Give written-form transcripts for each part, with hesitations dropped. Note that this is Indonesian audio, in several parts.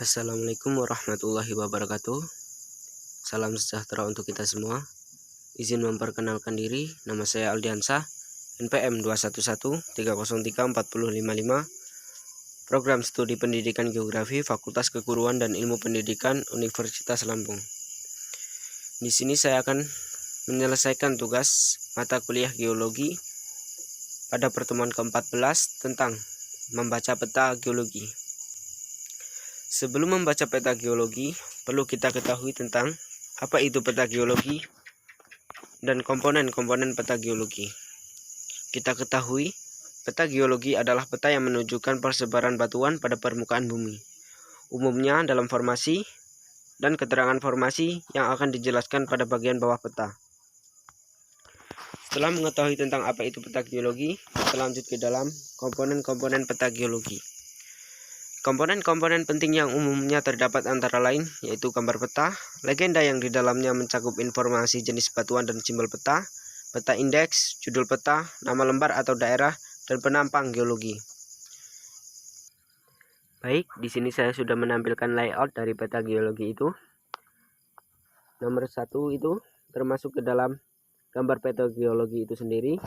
Assalamualaikum warahmatullahi wabarakatuh. Salam sejahtera untuk kita semua. Izin memperkenalkan diri, nama saya Aldiansah, NPM 211303455, Program Studi Pendidikan Geografi Fakultas Keguruan dan Ilmu Pendidikan Universitas Lampung. Di sini saya akan menyelesaikan tugas mata kuliah geologi pada pertemuan ke-14 tentang membaca peta geologi. Sebelum membaca peta geologi, perlu kita ketahui tentang apa itu peta geologi dan komponen-komponen peta geologi. Kita ketahui, peta geologi adalah peta yang menunjukkan persebaran batuan pada permukaan bumi, umumnya dalam formasi dan keterangan formasi yang akan dijelaskan pada bagian bawah peta. Setelah mengetahui tentang apa itu peta geologi, kita lanjut ke dalam komponen-komponen peta geologi. Komponen-komponen penting yang umumnya terdapat antara lain yaitu gambar peta, legenda yang di dalamnya mencakup informasi jenis batuan dan simbol peta, peta indeks, judul peta, nama lembar atau daerah, dan penampang geologi. Baik, di sini saya sudah menampilkan layout dari peta geologi itu. Nomor 1 itu termasuk ke dalam gambar peta geologi itu sendiri.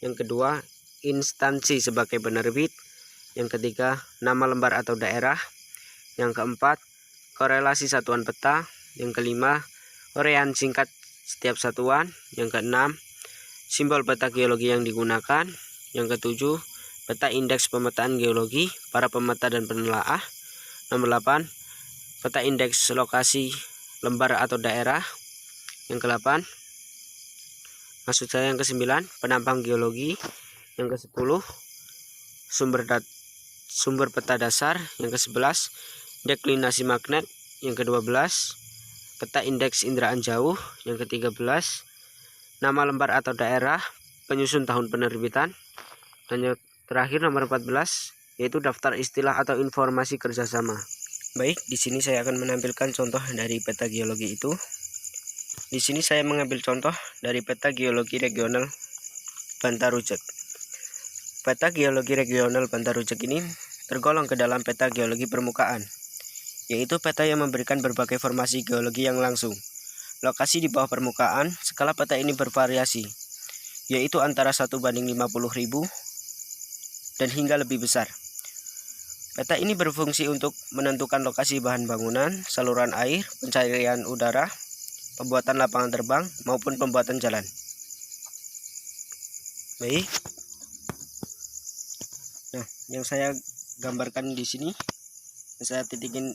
Yang kedua, instansi sebagai penerbit. Yang ketiga, nama lembar atau daerah. Yang keempat, korelasi satuan peta. Yang kelima, uraian singkat setiap satuan. Yang keenam, simbol peta geologi yang digunakan. Yang ketujuh, peta indeks pemetaan geologi, para pemeta dan penelaah. Nomor 8, peta indeks lokasi lembar atau daerah. Yang ke-8, yang ke-9, penampang geologi. Yang ke-10, sumber peta dasar. Yang ke-11, deklinasi magnet. Yang ke-12, peta indeks inderaan jauh. Yang ke-13, nama lembar atau daerah, penyusun tahun penerbitan. Dan yang terakhir nomor 14, yaitu daftar istilah atau informasi kerjasama. Baik, di sini saya akan menampilkan contoh dari peta geologi itu. Di sini saya mengambil contoh dari peta geologi regional Bantarujek. Peta geologi regional Bantarujek ini tergolong ke dalam peta geologi permukaan, yaitu peta yang memberikan berbagai formasi geologi yang langsung. Lokasi di bawah permukaan, skala peta ini bervariasi, yaitu antara 1:50.000 dan hingga lebih besar. Peta ini berfungsi untuk menentukan lokasi bahan bangunan, saluran air, pencarian udara, pembuatan lapangan terbang, maupun pembuatan jalan. Baik. Nah, yang saya gambarkan di sini, yang saya titikin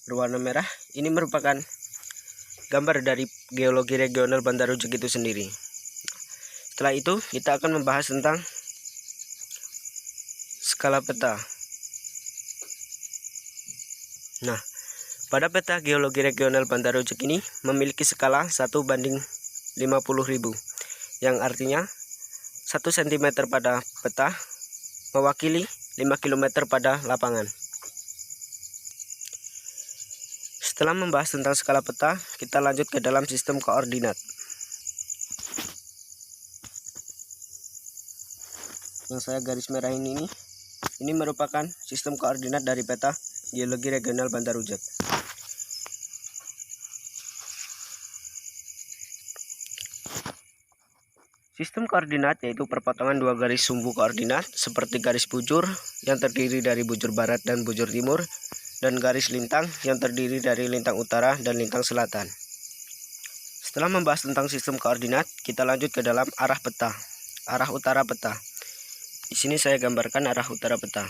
berwarna merah, ini merupakan gambar dari geologi regional Bantarujek itu sendiri. Setelah itu, kita akan membahas tentang skala peta. Nah, pada peta geologi regional Bantarujek ini memiliki skala 1:50.000, yang artinya 1 cm pada peta mewakili 5 km pada lapangan. Setelah membahas tentang skala peta, kita lanjut ke dalam sistem koordinat. Yang saya garis merahin ini merupakan sistem koordinat dari peta geologi regional Bantarujek. Sistem koordinat yaitu perpotongan dua garis sumbu koordinat seperti garis bujur yang terdiri dari bujur barat dan bujur timur, dan garis lintang yang terdiri dari lintang utara dan lintang selatan. Setelah membahas tentang sistem koordinat, kita lanjut ke dalam arah peta, arah utara peta. Di sini saya gambarkan arah utara peta.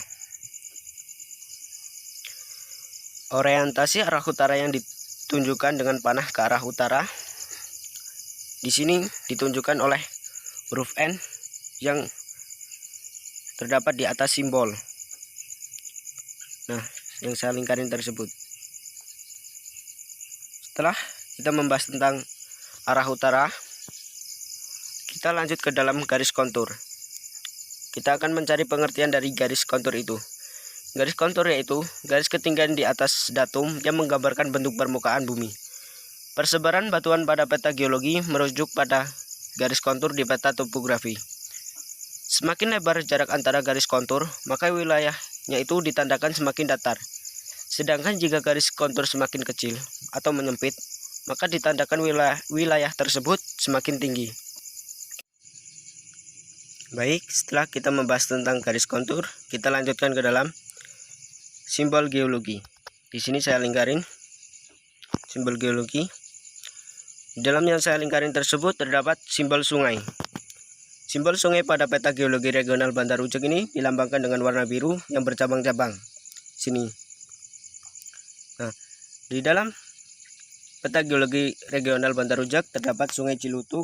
Orientasi arah utara yang ditunjukkan dengan panah ke arah utara di sini ditunjukkan oleh huruf N yang terdapat di atas simbol. Nah, yang saya lingkarin tersebut. Setelah kita membahas tentang arah utara, kita lanjut ke dalam garis kontur. Kita akan mencari pengertian dari garis kontur itu. Garis kontur yaitu garis ketinggian di atas datum yang menggambarkan bentuk permukaan bumi. Persebaran batuan pada peta geologi merujuk pada garis kontur di peta topografi. Semakin lebar jarak antara garis kontur, maka wilayahnya itu ditandakan semakin datar. Sedangkan jika garis kontur semakin kecil atau menyempit, maka ditandakan wilayah tersebut semakin tinggi. Baik, setelah kita membahas tentang garis kontur, kita lanjutkan ke dalam simbol geologi. Di sini saya lingkarin simbol geologi. Di dalam yang saya lingkarin tersebut terdapat simbol sungai. Simbol sungai pada peta geologi regional Bantar Rujak ini dilambangkan dengan warna biru yang bercabang-cabang. Sini. Nah, di dalam peta geologi regional Bantar Rujak terdapat Sungai Cilutu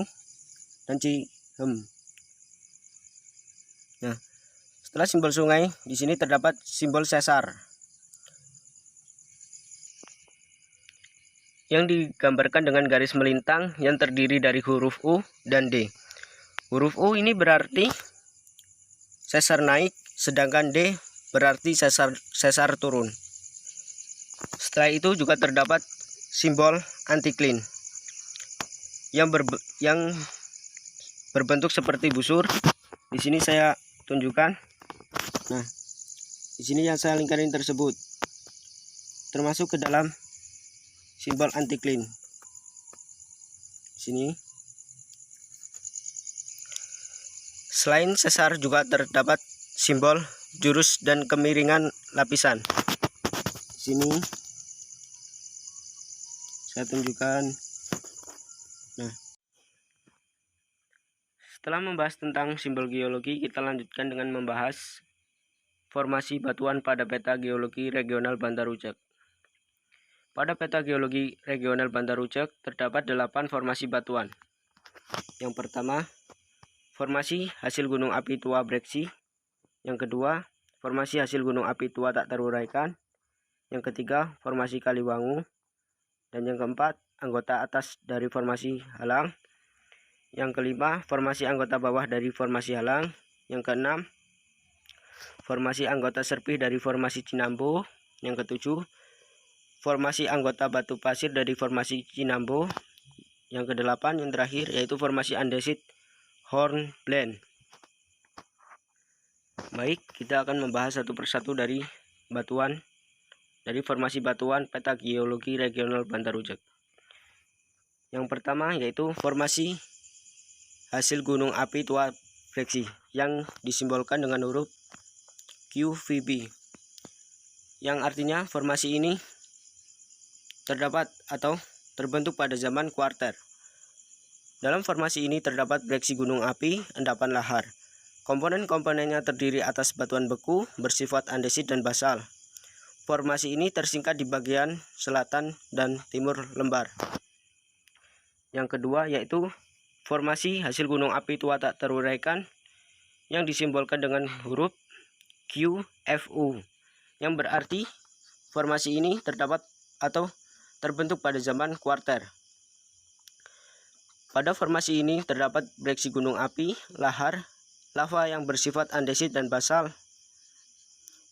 dan Cihem. Nah, setelah simbol sungai, di sini terdapat simbol sesar yang digambarkan dengan garis melintang yang terdiri dari huruf U dan D. Huruf U ini berarti sesar naik, sedangkan D berarti sesar turun. Setelah itu juga terdapat simbol antiklin yang berbentuk seperti busur. Di sini saya tunjukkan. Nah, di sini yang saya lingkarin tersebut termasuk ke dalam simbol antiklin. Sini. Selain sesar juga terdapat simbol jurus dan kemiringan lapisan. Sini saya tunjukkan. Nah, setelah membahas tentang simbol geologi, kita lanjutkan dengan membahas formasi batuan pada peta geologi regional Bantar Rujak. Pada peta geologi regional Bantar Rujak terdapat 8 formasi batuan. Yang pertama, formasi hasil gunung api tua Breksi. Yang kedua, formasi hasil gunung api tua tak teruraikan. Yang ketiga, formasi Kaliwangu. Dan yang keempat, anggota atas dari formasi Halang. Yang kelima, formasi anggota bawah dari formasi Halang. Yang keenam, formasi anggota serpih dari formasi Cinambo. Yang ketujuh, formasi anggota batu pasir dari formasi Cinambo. Yang kedelapan, yang terakhir, yaitu formasi andesit Hornblende. Baik, kita akan membahas satu persatu dari formasi batuan peta geologi regional Bantar Rujak. Yang pertama yaitu formasi hasil gunung api tua Breksi yang disimbolkan dengan huruf QVB, yang artinya formasi ini terdapat atau terbentuk pada zaman kuarter. Dalam formasi ini terdapat breksi gunung api, endapan lahar. Komponen-komponennya terdiri atas batuan beku bersifat andesit dan basal. Formasi ini tersingkat di bagian selatan dan timur lembar. Yang kedua yaitu formasi hasil gunung api tua tak teruraikan yang disimbolkan dengan huruf QFU, yang berarti formasi ini terdapat atau terbentuk pada zaman kuarter. Pada formasi ini terdapat breksi gunung api, lahar, lava yang bersifat andesit dan basal.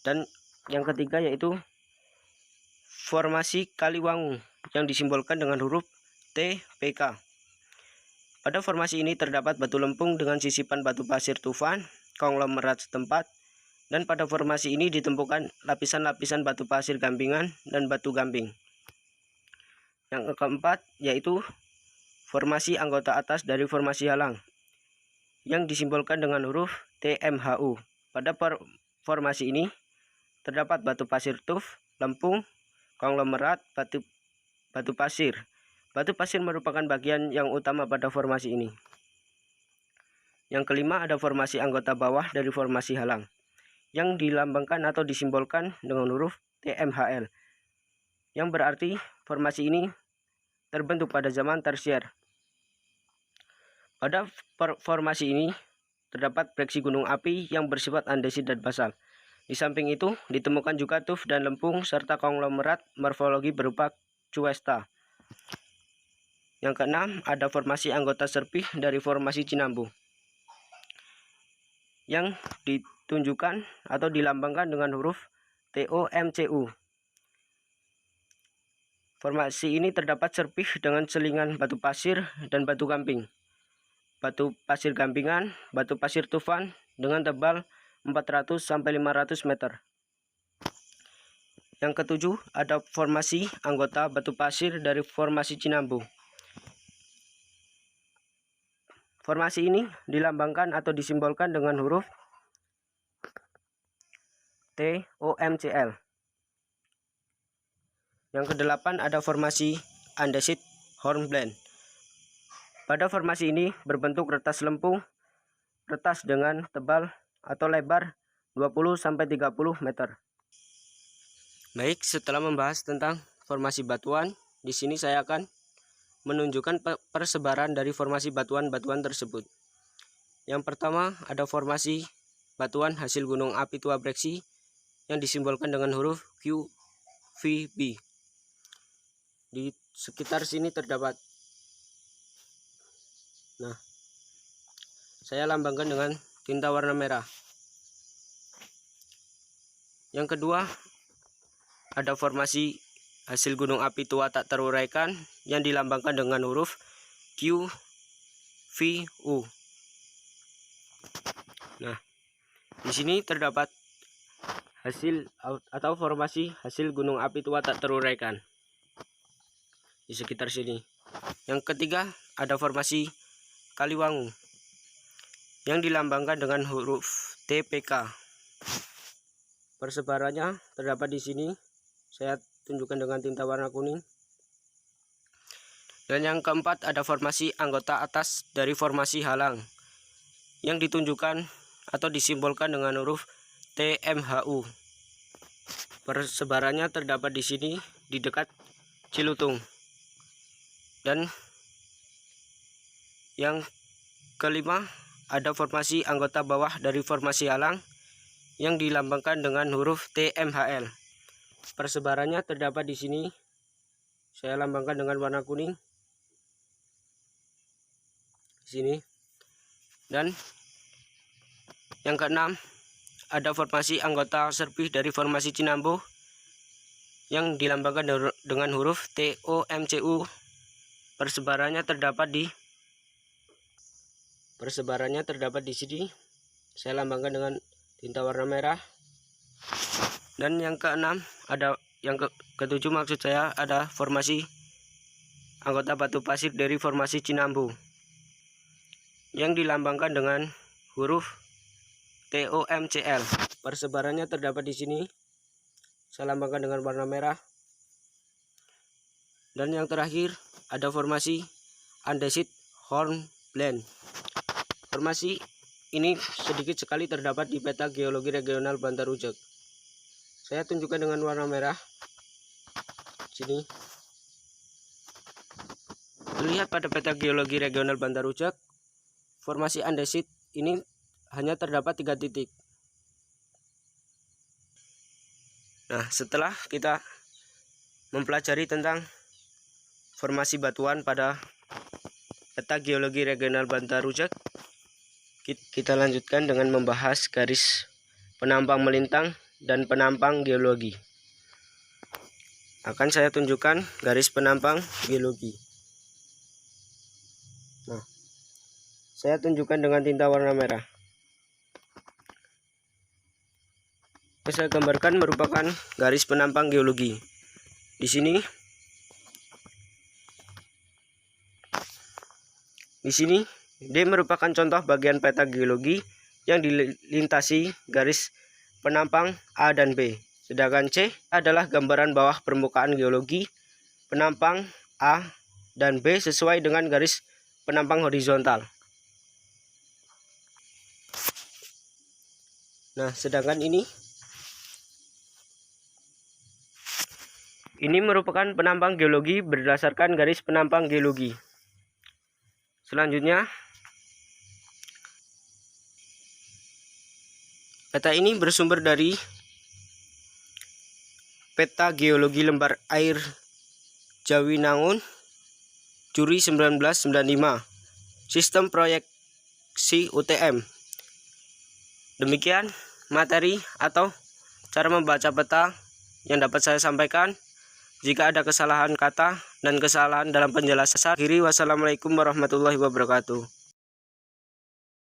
Dan yang ketiga yaitu formasi Kaliwangu yang disimbolkan dengan huruf TPK. Pada formasi ini terdapat batu lempung dengan sisipan batu pasir tufan, konglomerat setempat, dan pada formasi ini ditemukan lapisan-lapisan batu pasir gampingan dan batu gamping. Yang keempat yaitu formasi anggota atas dari formasi Halang yang disimbolkan dengan huruf TMHU. Pada formasi ini terdapat batu pasir tuf, lempung, konglomerat, batu pasir. Batu pasir merupakan bagian yang utama pada formasi ini. Yang kelima ada formasi anggota bawah dari formasi Halang yang dilambangkan atau disimbolkan dengan huruf TMHL, yang berarti formasi ini terbentuk pada zaman tersier. Pada formasi ini terdapat breksi gunung api yang bersifat andesit dan basal. Di samping itu ditemukan juga tuf dan lempung serta konglomerat morfologi berupa cuesta. Yang keenam ada formasi anggota serpih dari formasi Cinambo yang ditunjukkan atau dilambangkan dengan huruf TOMCU. Formasi ini terdapat serpih dengan selingan batu pasir dan batu gamping. Batu pasir gampingan, batu pasir tufan dengan tebal 400 sampai 500 meter. Yang ketujuh, ada formasi anggota batu pasir dari formasi Cinambu. Formasi ini dilambangkan atau disimbolkan dengan huruf TOMCL. Yang kedelapan, ada formasi Andesit Hornblende. Pada formasi ini berbentuk retas lempung, retas dengan tebal atau lebar 20-30 meter. Baik, setelah membahas tentang formasi batuan, di sini saya akan menunjukkan persebaran dari formasi batuan-batuan tersebut. Yang pertama, ada formasi batuan hasil gunung api tua Breksi yang disimbolkan dengan huruf QVB. Di sekitar sini terdapat. Nah, saya lambangkan dengan tinta warna merah. Yang kedua, ada formasi hasil gunung api tua tak teruraikan yang dilambangkan dengan huruf QVU. Nah, di sini terdapat hasil atau formasi hasil gunung api tua tak teruraikan di sekitar sini. Yang ketiga, ada formasi Kaliwangu yang dilambangkan dengan huruf TPK. Persebarannya terdapat di sini. Saya tunjukkan dengan tinta warna kuning. Dan yang keempat, ada formasi anggota atas dari formasi Halang yang ditunjukkan atau disimbolkan dengan huruf TMHU. Persebarannya terdapat di sini di dekat Cilutung. Dan yang kelima, ada formasi anggota bawah dari formasi Halang yang dilambangkan dengan huruf TMHL. Persebarannya terdapat di sini. Saya lambangkan dengan warna kuning di sini. Dan yang keenam, ada formasi anggota serpih dari formasi Cinambu yang dilambangkan dengan huruf TOMCU. Persebarannya terdapat di sini. Saya lambangkan dengan tinta warna merah. Dan yang keenam, ada yang ketujuh maksud saya, ada formasi anggota batu pasir dari formasi Cinambu yang dilambangkan dengan huruf TOMCL. Persebarannya terdapat di sini. Saya lambangkan dengan warna merah. Dan yang terakhir, ada formasi Andesit Hornblende. Formasi ini sedikit sekali terdapat di peta geologi regional Bantar Rujak. Saya tunjukkan dengan warna merah sini. Terlihat pada peta geologi regional Bantar Rujak, formasi andesit ini hanya terdapat 3 titik. Nah, setelah kita mempelajari tentang formasi batuan pada peta geologi regional Bantar Rujak, kita lanjutkan dengan membahas garis penampang melintang dan penampang geologi. Akan saya tunjukkan garis penampang geologi. Nah, saya tunjukkan dengan tinta warna merah. Yang saya gambarkan merupakan garis penampang geologi. Di sini D merupakan contoh bagian peta geologi yang dilintasi garis penampang A dan B. Sedangkan C adalah gambaran bawah permukaan geologi penampang A dan B sesuai dengan garis penampang horizontal. Nah, sedangkan ini merupakan penampang geologi berdasarkan garis penampang geologi. Selanjutnya, peta ini bersumber dari peta geologi lembar air Jawinangun Juri 1995 sistem proyeksi UTM. Demikian materi atau cara membaca peta yang dapat saya sampaikan. Jika ada kesalahan kata dan kesalahan dalam penjelasan, akhiri wassalamualaikum warahmatullahi wabarakatuh.